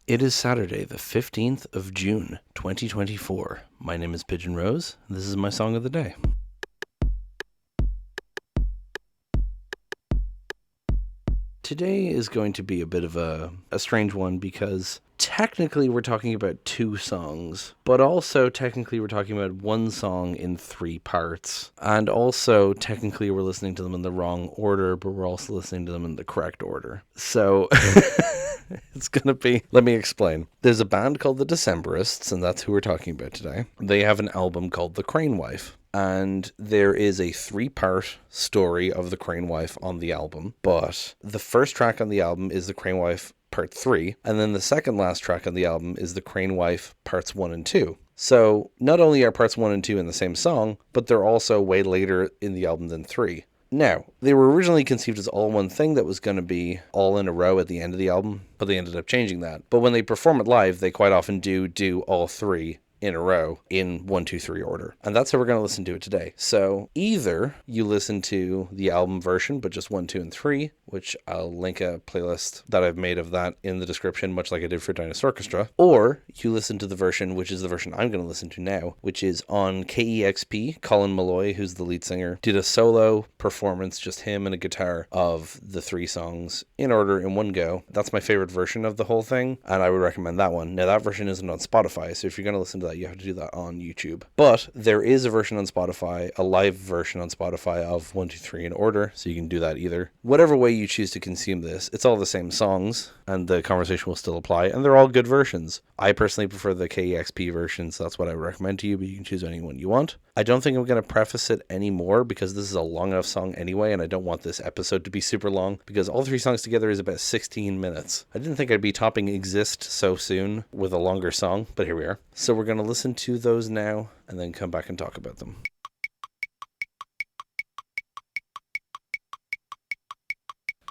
It is Saturday, the 15th of June, 2024. My name is Pigeon Rose, and this is my song of the day. Today is going to be a bit of a strange one because technically we're talking about two songs, but also technically we're talking about one song in three parts. And also technically we're listening to them in the wrong order, but we're also listening to them in the correct order. So it's going to be, let me explain. There's a band called the Decemberists, and that's who we're talking about today. They have an album called The Crane Wife. And there is a three-part story of the Crane Wife on the album, but the first track on the album is the Crane Wife Part 3, and then the second last track on the album is the Crane Wife Parts 1 and 2. So not only are Parts 1 and 2 in the same song, but they're also way later in the album than 3. Now, they were originally conceived as all one thing that was going to be all in a row at the end of the album, but they ended up changing that. But when they perform it live, they quite often do all three in a row in 1, 2, 3 order. And that's how we're going to listen to it today. So either you listen to the album version, but just 1, 2, and 3, which I'll link a playlist that I've made of that in the description, much like I did for Dinosaur Orchestra. Or you listen to the version, which is the version I'm going to listen to now, which is on KEXP. Colin Meloy, who's the lead singer, did a solo performance, just him and a guitar, of the 3 songs in order in one go. That's my favorite version of the whole thing, and I would recommend that one. Now, that version isn't on Spotify, so if you're going to listen to that, you have to do that on YouTube. But there is a version on Spotify, a live version on Spotify of 1, 2, 3 in order, so you can do that either. Whatever way you choose to consume this, it's all the same songs, and the conversation will still apply, and they're all good versions. I personally prefer the KEXP version, so that's what I would recommend to you, but you can choose any one you want. I don't think I'm going to preface it anymore because this is a long enough song anyway, and I don't want this episode to be super long because all 3 songs together is about 16 minutes. I didn't think I'd be topping Exist so soon with a longer song, but here we are. So we're going to listen to those now and then come back and talk about them.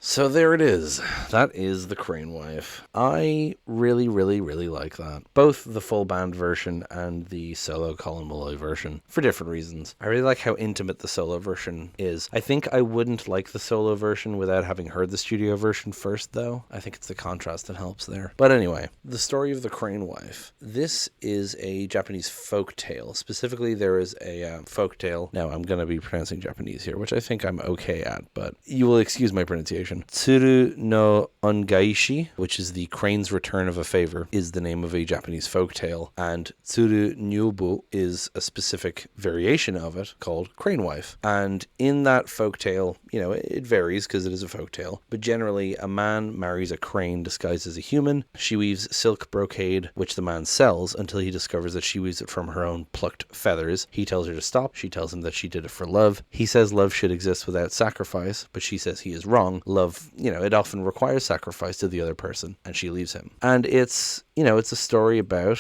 So there it is. That is the Crane Wife. I really, really, really like that. Both the full band version and the solo Colin Meloy version, for different reasons. I really like how intimate the solo version is. I think I wouldn't like the solo version without having heard the studio version first, though. I think it's the contrast that helps there. But anyway, the story of the Crane Wife. This is a Japanese folk tale. Specifically, there is a folk tale. Now, I'm going to be pronouncing Japanese here, which I think I'm okay at, but you will excuse my pronunciation. Tsuru no Ongaishi, which is the Crane's Return of a Favor, is the name of a Japanese folktale, and Tsuru Nyubu is a specific variation of it called Crane Wife. And in that folktale, it varies because it is a folktale, but generally a man marries a crane disguised as a human. She weaves silk brocade, which the man sells until he discovers that she weaves it from her own plucked feathers. He tells her to stop. She tells him that she did it for love. He says love should exist without sacrifice, but she says he is wrong. Love, it often requires sacrifice to the other person, and she leaves him. And it's a story about,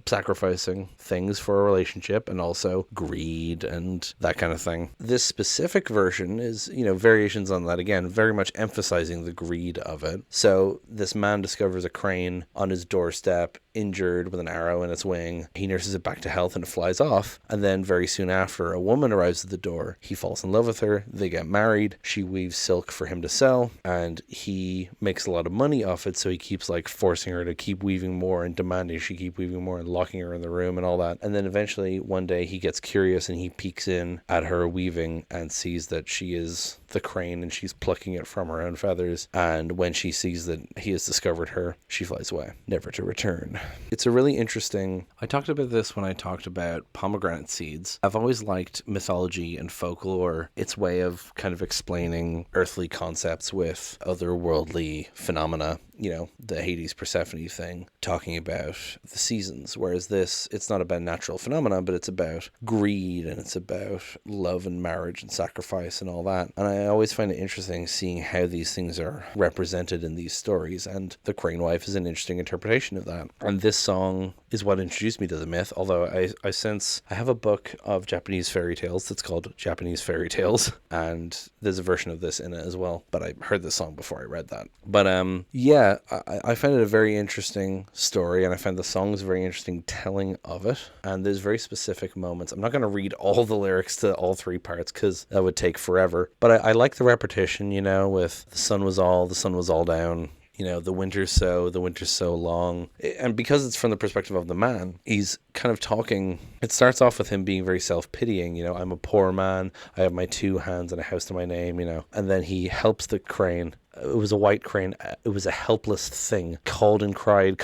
sacrificing things for a relationship and also greed and that kind of thing. This specific version is, variations on that, again, very much emphasizing the greed of it. So this man discovers a crane on his doorstep, injured with an arrow in its wing. He nurses it back to health and it flies off. And then very soon after, a woman arrives at the door. He falls in love with her. They get married. She weaves silk for him to sell, and he makes a lot of money off it. So he keeps forcing her to keep weaving more and demanding she keep weaving more and locking her in the room and all that. And then eventually one day he gets curious and he peeks in at her weaving and sees that she is the crane and she's plucking it from her own feathers. And when she sees that he has discovered her, she flies away, never to return. It's a really interesting... I talked about this when I talked about pomegranate seeds. I've always liked mythology and folklore, its way of kind of explaining earthly concepts with otherworldly phenomena. The Hades Persephone thing, talking about the seasons, whereas this, it's not about natural phenomena, but it's about greed and it's about love and marriage and sacrifice and all that. And I always find it interesting seeing how these things are represented in these stories, and the Crane Wife is an interesting interpretation of that. And this song is what introduced me to the myth, although I have a book of Japanese fairy tales that's called Japanese Fairy Tales, and there's a version of this in it as well, but I heard this song before I read that. But I find it a very interesting story, and I find the songs very interesting telling of it, and there's very specific moments. I'm not going to read all the lyrics to all 3 parts because that would take forever, but I like the repetition, with the sun was all down, The winter's so long. And because it's from the perspective of the man, he's kind of talking. It starts off with him being very self-pitying. I'm a poor man. I have my 2 hands and a house to my name, And then he helps the crane. It was a white crane. It was a helpless thing. Called and cried,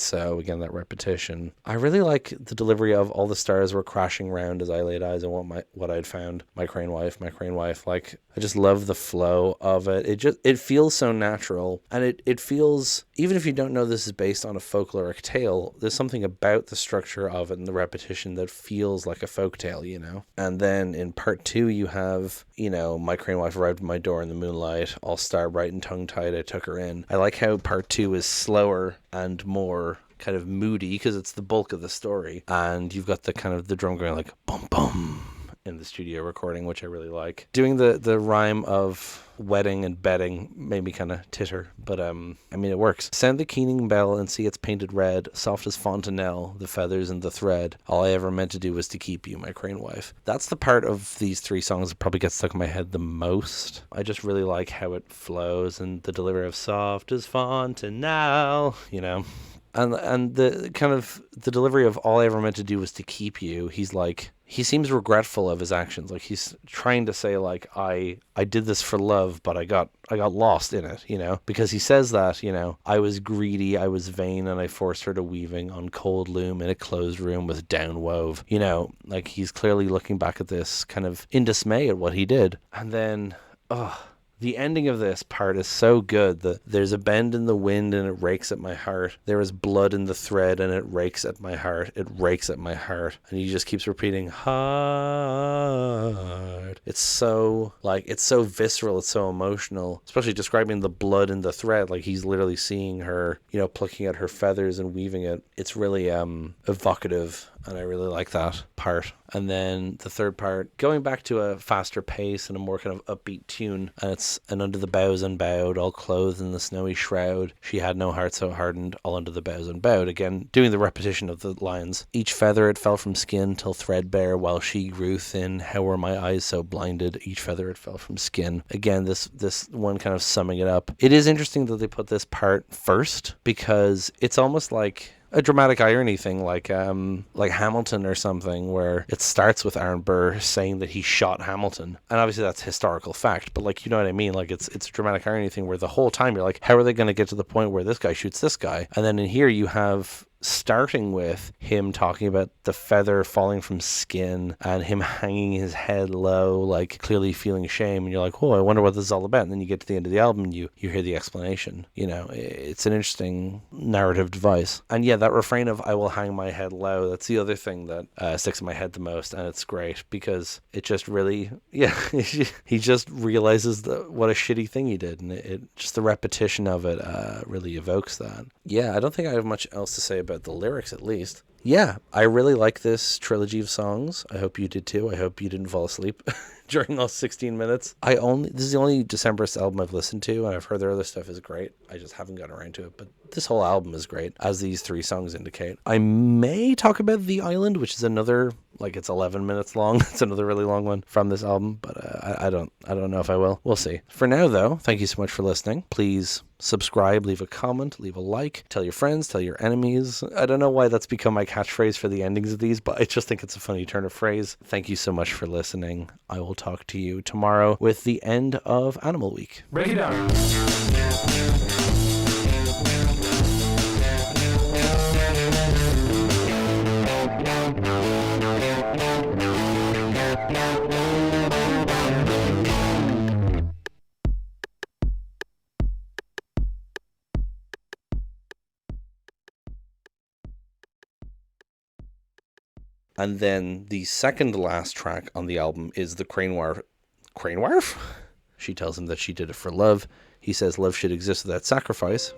so. Again, that repetition. I really like the delivery of all the stars were crashing round as I laid eyes on what I'd found. My crane wife. Like, I just love the flow of it. It feels so natural. And it feels, even if you don't know this is based on a folkloric tale, there's something about the structure of it and the repetition that feels like a folktale, And then in part 2, you have, my crane wife arrived at my door in the moonlight, all star bright and tongue-tied. I took her in. I like how part 2 is slower and more kind of moody because it's the bulk of the story. And you've got the kind of the drum going like bum bum in the studio recording, which I really like. Doing the rhyme of wedding and bedding made me kind of titter, but it works. Sound the keening bell and see it's painted red, soft as fontanelle, the feathers and the thread. All I ever meant to do was to keep you, my crane wife. That's the part of these 3 songs that probably gets stuck in my head the most. I just really like how it flows and the delivery of soft as fontanelle, And the kind of the delivery of all I ever meant to do was to keep you. He seems regretful of his actions. Like he's trying to say like I did this for love, but I got lost in it, because he says that, I was greedy, I was vain, and I forced her to weaving on cold loom in a closed room with down wove. Like he's clearly looking back at this kind of in dismay at what he did. And then, the ending of this part is so good. There's a bend in the wind and it rakes at my heart. There is blood in the thread and it rakes at my heart. It rakes at my heart. And he just keeps repeating, heart. It's so visceral. It's so emotional, especially describing the blood in the thread. Like he's literally seeing her, plucking at her feathers and weaving it. It's really evocative. And I really like that part. And then the third part, going back to a faster pace and a more kind of upbeat tune. And under the boughs unbowed, all clothed in the snowy shroud. She had no heart so hardened, all under the boughs unbowed. Again, doing the repetition of the lines. Each feather it fell from skin till threadbare, while she grew thin. How were my eyes so blinded? Each feather it fell from skin. Again, this one kind of summing it up. It is interesting that they put this part first, because it's almost like a dramatic irony thing, like Hamilton or something, where it starts with Aaron Burr saying that he shot Hamilton, and obviously that's historical fact, but like, you know what I mean? Like it's a dramatic irony thing where the whole time you're like, how are they going to get to the point where this guy shoots this guy? And then in here you have starting with him talking about the feather falling from skin and him hanging his head low, like clearly feeling shame, and you're like, oh, I wonder what this is all about. And then you get to the end of the album and you hear the explanation. It's an interesting narrative device. And yeah, that refrain of I will hang my head low, that's the other thing that sticks in my head the most, and it's great because it just really, he just realizes what a shitty thing he did, and it just the repetition of it really evokes that. Yeah, I don't think I have much else to say about the lyrics, at least. Yeah, I really like this trilogy of songs. I hope you did too. I hope you didn't fall asleep during those 16 minutes. This is the only Decemberists album I've listened to, and I've heard their other stuff is great. I just haven't gotten around to it, but this whole album is great, as these 3 songs indicate. I may talk about The Island, which is another, it's 11 minutes long. It's another really long one from this album, but I don't know if I will. We'll see. For now, though, thank you so much for listening. Please subscribe, leave a comment, leave a like, tell your friends, tell your enemies. I don't know why that's become my catchphrase for the endings of these, but I just think it's a funny turn of phrase. Thank you so much for listening. I will talk to you tomorrow with the end of Animal Week. Break it down. And then the second last track on the album is the Crane Wife? She tells him that she did it for love. He says love should exist without sacrifice.